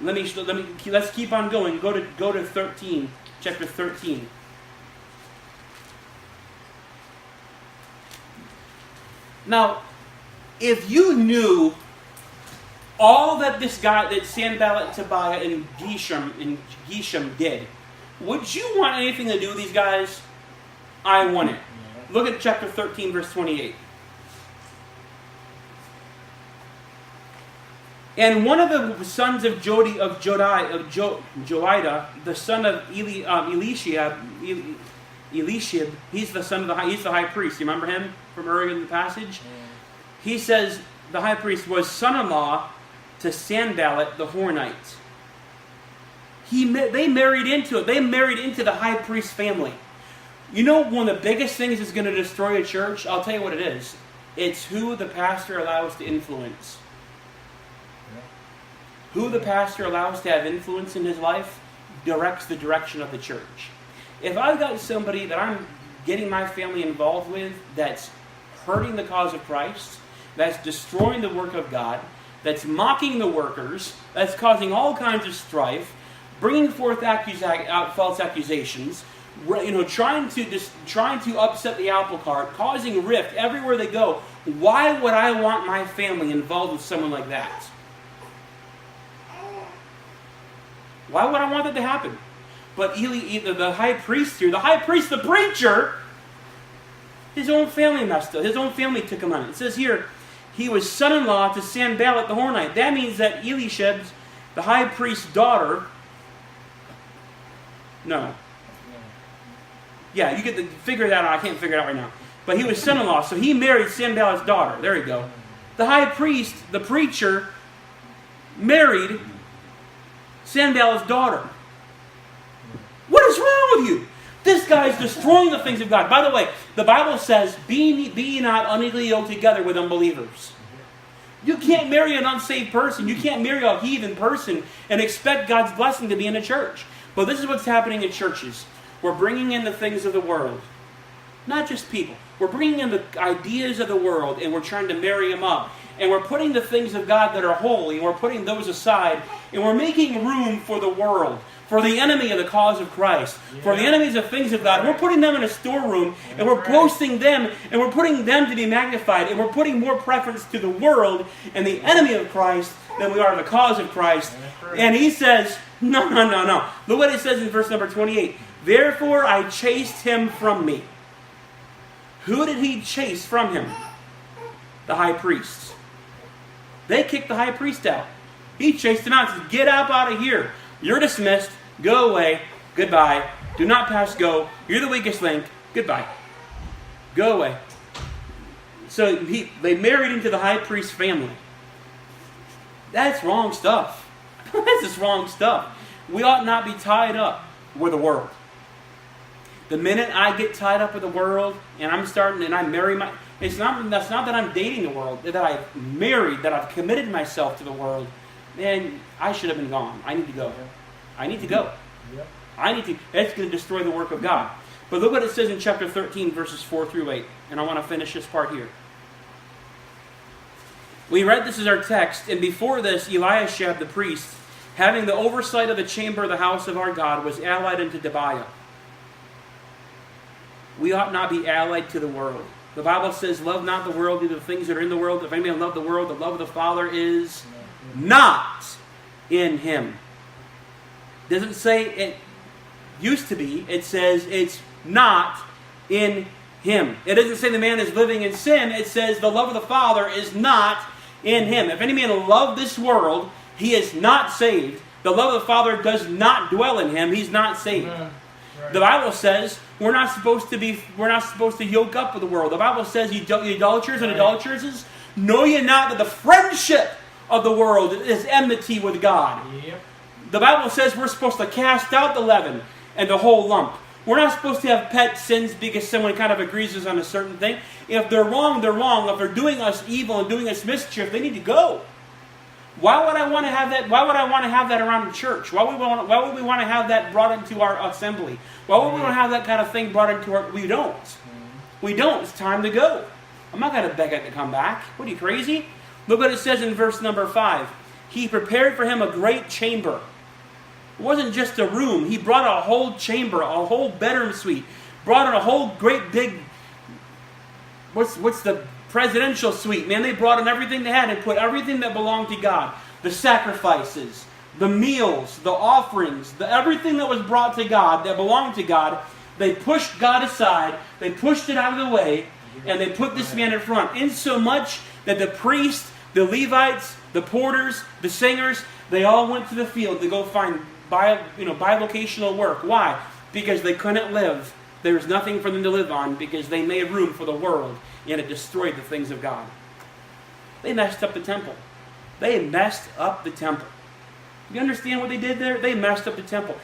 Let's keep on going. Go to 13, chapter 13. Now, if you knew all that this guy, that Sanballat, Tobiah, and Geshem did, would you want anything to do with these guys? I want it. Look at chapter 13, verse 28. And one of the sons of Joiada, the son of Eliashib, he's the high priest. You remember him from earlier in the passage? He says the high priest was son-in-law to Sanballat the Hornite. They married into it. They married into the high priest family. You know, one of the biggest things that's going to destroy a church, I'll tell you what it is. It's who the pastor allows to influence. Who the pastor allows to have influence in his life directs the direction of the church. If I've got somebody that I'm getting my family involved with that's hurting the cause of Christ, that's destroying the work of God, that's mocking the workers, that's causing all kinds of strife, bringing forth false accusations, trying to upset the apple cart, causing rift everywhere they go, why would I want my family involved with someone like that? Why would I want that to happen? But the high priest here, the preacher, his own family messed up. His own family took him on. It says here, he was son-in-law to Sanballat the Hornite. That means that Eliashib's, the high priest's daughter, no. Yeah, you get to figure that out. I can't figure it out right now. But he was son-in-law, so he married Sanballat's daughter. There you go. The high priest, the preacher, married Sanballat's daughter. What is wrong with you? This guy is destroying the things of God. By the way, the Bible says, be not unequally yoked together with unbelievers. You can't marry an unsaved person. You can't marry a heathen person and expect God's blessing to be in a church. But this is what's happening in churches. We're bringing in the things of the world. Not just people. We're bringing in the ideas of the world and we're trying to marry them up. And we're putting the things of God that are holy and we're putting those aside. And we're making room for the world. For the enemy of the cause of Christ. For the enemies of things of God. We're putting them in a storeroom and we're boasting them and we're putting them to be magnified. And we're putting more preference to the world and the enemy of Christ than we are the cause of Christ. And he says, no. Look what it says in verse number 28. Therefore I chased him from me. Who did he chase from him? The high priest. They kicked the high priest out. He chased him out and said, get up out of here. You're dismissed. Go away. Goodbye. Do not pass go. You're the weakest link. Goodbye. Go away. So they married into the high priest family. That's wrong stuff. That's just wrong stuff. We ought not be tied up with the world. The minute I get tied up with the world and I marry that's not that I'm dating the world, that I've married, that I've committed myself to the world, then I should have been gone. I need to go. I need to go. That's going to destroy the work of God. But look what it says in chapter 13, verses 4 through 8. And I want to finish this part here. We read this as our text, and before this, Eliashib the priest, having the oversight of the chamber of the house of our God, was allied unto Tobiah. We ought not be allied to the world. The Bible says, love not the world, neither the things that are in the world. If any man love the world, the love of the Father is not in him. It doesn't say it used to be. It says it's not in him. It doesn't say the man is living in sin. It says the love of the Father is not in him. If any man love this world, he is not saved. The love of the Father does not dwell in him. He's not saved. Right. The Bible says we're not supposed to yoke up with the world. The Bible says, you idolaters and idolatresses, know ye not that the friendship of the world is enmity with God. Yep. The Bible says we're supposed to cast out the leaven and the whole lump. We're not supposed to have pet sins because someone kind of agrees with us on a certain thing. If they're wrong, they're wrong. If they're doing us evil and doing us mischief, they need to go. Why would I want to have that? Why would I want to have that around the church? Why would we want to have that brought into our assembly? Why would we want to have that kind of thing brought into our? We don't. We don't. It's time to go. I'm not going to beg it to come back. What are you, crazy? Look what it says in verse number 5. He prepared for him a great chamber. It wasn't just a room. He brought a whole chamber, a whole bedroom suite. Brought in a whole great big, what's the presidential suite? Man, they brought in everything they had and put everything that belonged to God. The sacrifices, the meals, the offerings, everything that was brought to God, that belonged to God, they pushed God aside, they pushed it out of the way, and they put this man in front. Insomuch that the priests, the Levites, the porters, the singers, they all went to the field to go find bivocational work. Why? Because they couldn't live. There was nothing for them to live on because they made room for the world and it destroyed the things of God. They messed up the temple. They messed up the temple. You understand what they did there? They messed up the temple.